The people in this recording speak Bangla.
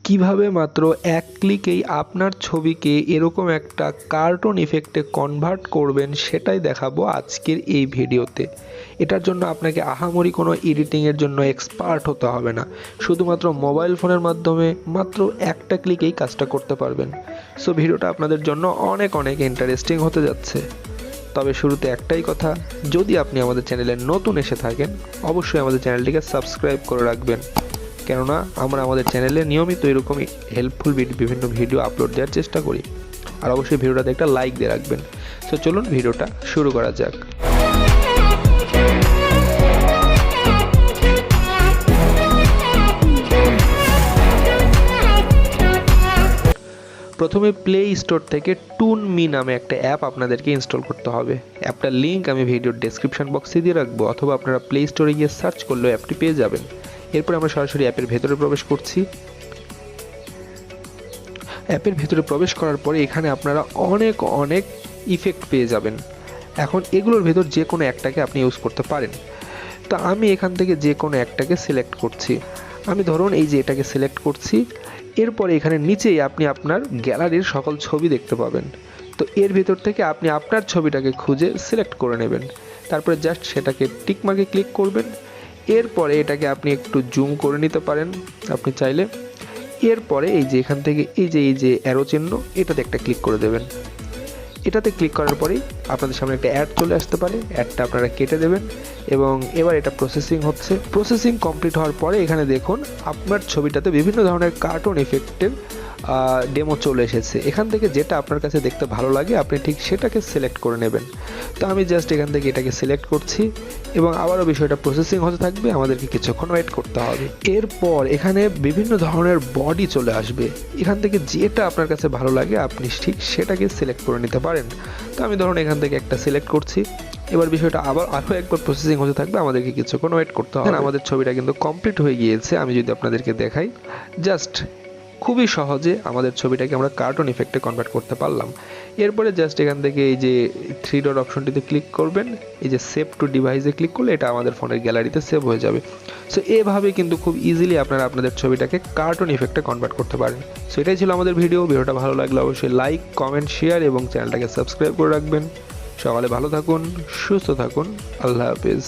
কিভাবে মাত্র এক ক্লিকেই আপনার ছবিকে এরকম একটা কার্টুন ইফেক্টে কনভার্ট করবেন সেটাই দেখাবো আজকের এই ভিডিওতে। এটার জন্য আপনাকে আহামরি কোনো এডিটিংয়ের জন্য এক্সপার্ট হতে হবে না, শুধুমাত্র মোবাইল ফোনের মাধ্যমে মাত্র একটা ক্লিকেই কাজটা করতে পারবেন। সো ভিডিওটা আপনাদের জন্য অনেক ইন্টারেস্টিং হতে যাচ্ছে। তবে শুরুতে একটাই কথা, যদি আপনি আমাদের চ্যানেলে নতুন এসে থাকেন অবশ্যই আমাদের চ্যানেলটিকে সাবস্ক্রাইব করে রাখবেন, কেননা আমরা আমাদের চ্যানেলে নিয়মিত এরকমই হেল্পফুল বিভিন্ন ভিডিও আপলোড দেওয়ার চেষ্টা করি। আর অবশ্যই ভিডিওটাতে একটা লাইক দিয়ে রাখবেন। তো চলুন ভিডিওটা শুরু করা যাক। প্রথমে প্লে স্টোর থেকে টুন মি নামে একটা অ্যাপ আপনাদেরকে ইনস্টল করতে হবে। অ্যাপটার লিঙ্ক আমি ভিডিওর ডেসক্রিপশন বক্সে দিয়ে রাখবো, অথবা আপনারা প্লে স্টোরে গিয়ে সার্চ করলেও অ্যাপটি পেয়ে যাবেন। এরপর আমরা সরাসরি অ্যাপের ভেতরে প্রবেশ করছি। অ্যাপের ভেতরে প্রবেশ করার পরে এখানে আপনারা অনেক ইফেক্ট পেয়ে যাবেন। এখন এগুলোর ভেতর যে কোনো একটাকে আপনি ইউজ করতে পারেন। তো আমি এখান থেকে যে কোনো একটাকে সিলেক্ট করছি। আমি ধরুন এই যে এটাকে সিলেক্ট করছি। এরপরে এখানে নিচেই আপনি আপনার গ্যালারির সকল ছবি দেখতে পাবেন। তো এর ভিতর থেকে আপনি আপনার ছবিটাকে খুঁজে সিলেক্ট করে নেবেন। তারপরে জাস্ট সেটাকে টিক মার্কে ক্লিক করবেন। এরপরে এটাকে আপনি একটু জুম করে নিতে পারেন আপনি চাইলে। এরপরে এই যে এখান থেকে এই যে অ্যারো চিহ্ন, এটাতে একটা ক্লিক করে দেবেন। এটাতে ক্লিক করার পরেই আপনাদের সামনে একটা অ্যাড চলে আসতে পারে। অ্যাডটা আপনারা কেটে দেবেন এবং এবার এটা প্রসেসিং হচ্ছে। প্রসেসিং কমপ্লিট হওয়ার পরে এখানে দেখুন আপনার ছবিটাতে বিভিন্ন ধরনের কার্টুন ইফেক্টের ডেমো চলে এসেছে। এখান থেকে যেটা আপনার কাছে দেখতে ভালো লাগে আপনি ঠিক সেটাকে সিলেক্ট করে নেবেন। তো আমি জাস্ট এখান থেকে এটাকে সিলেক্ট করছি এবং আবারও বিষয়টা প্রসেসিং হতে থাকবে, আমাদেরকে কিছুক্ষণ ওয়েট করতে হবে। এরপর এখানে বিভিন্ন ধরনের বডি চলে আসবে। এখান থেকে যেটা আপনার কাছে ভালো লাগে আপনি ঠিক সেটাকে সিলেক্ট করে নিতে পারেন। তো আমি ধরুন এখান থেকে একটা সিলেক্ট করছি। এবার বিষয়টা আরও একবার প্রসেসিং হতে থাকবে, আমাদেরকে কিছুক্ষণ ওয়েট করতে হবে। আমাদের ছবিটা কিন্তু কমপ্লিট হয়ে গিয়েছে। আমি যদি আপনাদেরকে দেখাই, জাস্ট খুবই সহজে আমাদের ছবিটাকে আমরা কার্টুন ইফেক্টে কনভার্ট করতে পারলাম। এরপরে জাস্ট এখান থেকে এই যে 3 ডট অপশনটিতে ক্লিক করবেন। এই যে সেভ টু ডিভাইসে ক্লিক করলে এটা আমাদের ফোনের গ্যালারিতে সেভ হয়ে যাবে। সো এভাবে কিন্তু খুব ইজিলি আপনারা আপনাদের ছবিটাকে কার্টুন ইফেক্টে কনভার্ট করতে পারেন। সো এটাই ছিল আমাদের ভিডিওটা ভালো লাগলে অবশ্যই লাইক, কমেন্ট, শেয়ার এবং চ্যানেলটাকে সাবস্ক্রাইব করে রাখবেন। সকালে ভালো থাকুন, সুস্থ থাকুন, আল্লাহ হাফেজ।